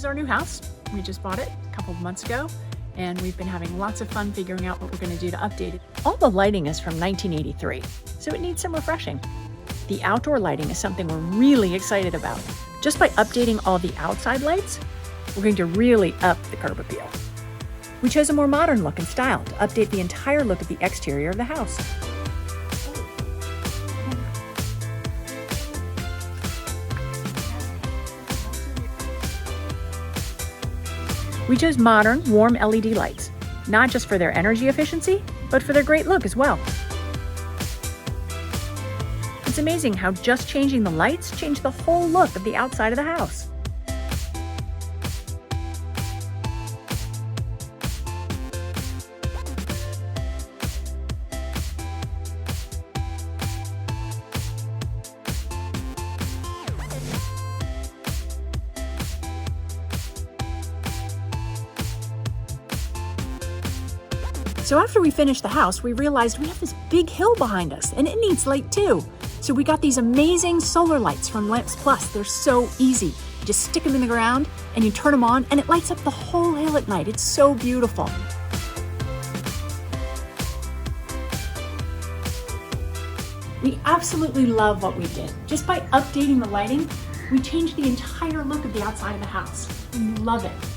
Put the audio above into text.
is our new house. We just bought it a couple of months ago, and we've been having lots of fun figuring out what we're going to do to update it. All the lighting is from 1983, so it needs some refreshing. The outdoor lighting is something we're really excited about. Just by updating all the outside lights, we're going to really up the curb appeal. We chose a more modern look and style to update the entire look of the exterior of the house. We chose modern, warm LED lights, not just for their energy efficiency, but for their great look as well. It's amazing how just changing the lights changed the whole look of the outside of the house. So after we finished the house, we realized we have this big hill behind us and it needs light too. So we got these amazing solar lights from Lamps Plus. They're so easy. You just stick them in the ground and you turn them on and it lights up the whole hill at night. It's so beautiful. We absolutely love what we did. Just by updating the lighting, we changed the entire look of the outside of the house. We love it.